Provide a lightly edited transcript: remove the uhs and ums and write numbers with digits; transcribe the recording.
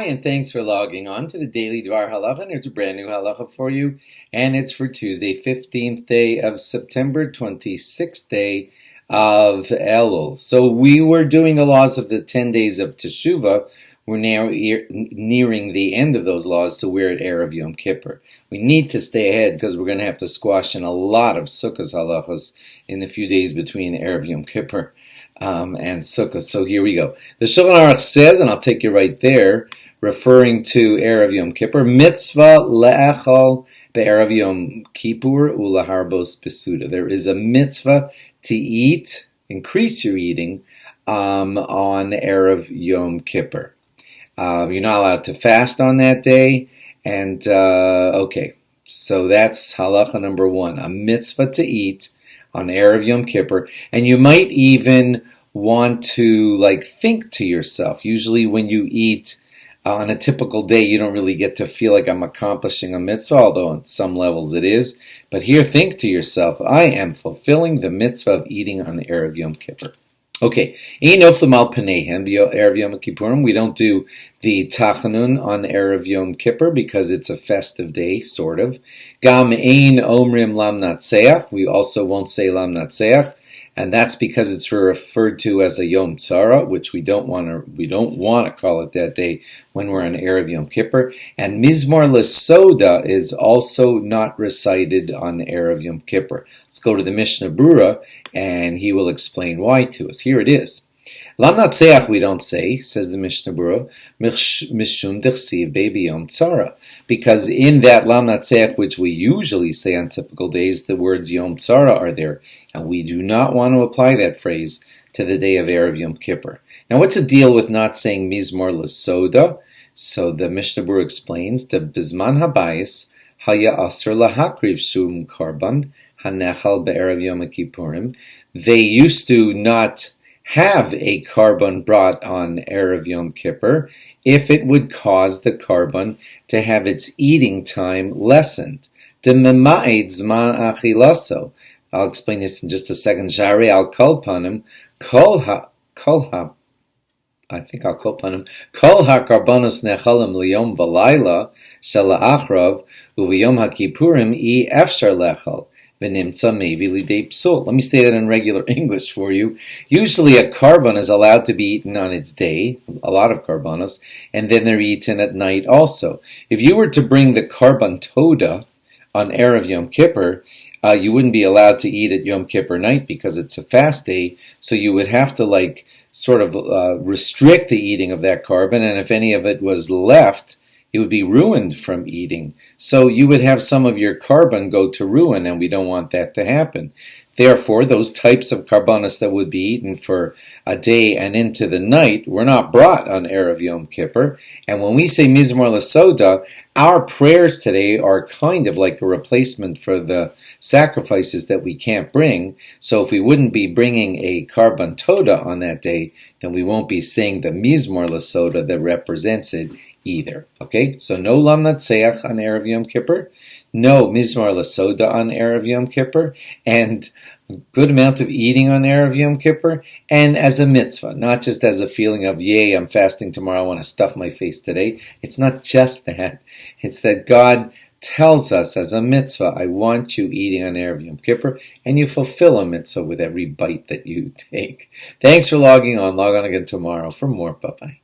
Hi, and thanks for logging on to the Daily DVAR Halacha. There's a brand new halacha for you, and it's for Tuesday, 15th day of September, 26th day of Elul. So we were doing the laws of the 10 days of Teshuvah. We're now nearing the end of those laws, so we're at Erev Yom Kippur. We need to stay ahead because we're going to have to squash in a lot of Sukkot halachas in the few days between Erev Yom Kippur and Sukkot. So here we go. The Shulchan Aruch says, and I'll take you right there, referring to Erev Yom Kippur, mitzvah le'echol be'erev Yom Kippur ulaharbos besuda. There is a mitzvah to eat, increase your eating on Erev Yom Kippur. You're not allowed to fast on that day, and okay, so that's halacha number one, a mitzvah to eat on Erev Yom Kippur, and you might even want to think to yourself. Usually when you eat on a typical day, you don't really get to feel like I'm accomplishing a mitzvah, although on some levels it is. But here, think to yourself, I am fulfilling the mitzvah of eating on Erev Yom Kippur. Okay, Erev Yom Kippurim. We don't do the Tachanun on Erev Yom Kippur because it's a festive day, sort of. Gam ein omrim lam natseach. We also won't say lam natseach, and that's because it's referred to as a Yom Tzara, which we don't want to call it that day when we're on Erev Yom Kippur. And Mizmor Lesoda is also not recited on Erev Yom Kippur. Let's go to the Mishnah Brura, and he will explain why to us. Here it is. Lam Natseach we don't say, says the Mishnah Brura, Mishum Dechsiv Bebi Yom Tzara. Because in that Lam Natseach, which we usually say on typical days, the words Yom Tzara are there. And we do not want to apply that phrase to the day of Erev Yom Kippur. Now, what's the deal with not saying Mizmor Lesoda? So the Mishnah Brura explains, the Bizman Habayis Haya Asr Lahakriv Shum Karban Hanechal Be'erev Yom Kippurim. They used to not have a carbon brought on Erev Yom Kippur if it would cause the carbon to have its eating time lessened. Demema'id Zman Achilaso. I'll explain this in just a second. Jare al kolpanim, Kol ha-karbanos nechalim liyom v'layla shel ha'achrav uv'yom ha'kippurim I efshar lechal v'nimtza mevi lidei psul. Let me say that in regular English for you. Usually a carbon is allowed to be eaten on its day, a lot of carbonos, and then they're eaten at night also. If you were to bring the carbon toda on Erev Yom Kippur, you wouldn't be allowed to eat at Yom Kippur night because it's a fast day, so you would have to restrict the eating of that carbon, and if any of it was left, it would be ruined from eating. So you would have some of your carbon go to ruin, and we don't want that to happen. Therefore, those types of carbonos that would be eaten for a day and into the night were not brought on Erev Yom Kippur. And when we say Mizmor Lesoda, our prayers today are kind of like a replacement for the sacrifices that we can't bring. So if we wouldn't be bringing a carbon toda on that day, then we won't be saying the Mizmor Lesoda that represents it either. Okay, so no Lam Natseach on Erev Yom Kippur, no Mizmor Lesoda on Erev Yom Kippur, and a good amount of eating on Erev Yom Kippur, and as a mitzvah, not just as a feeling of, yay, I'm fasting tomorrow, I want to stuff my face today. It's not just that. It's that God tells us as a mitzvah, I want you eating on Erev Yom Kippur, and you fulfill a mitzvah with every bite that you take. Thanks for logging on. Log on again tomorrow for more. Bye-bye.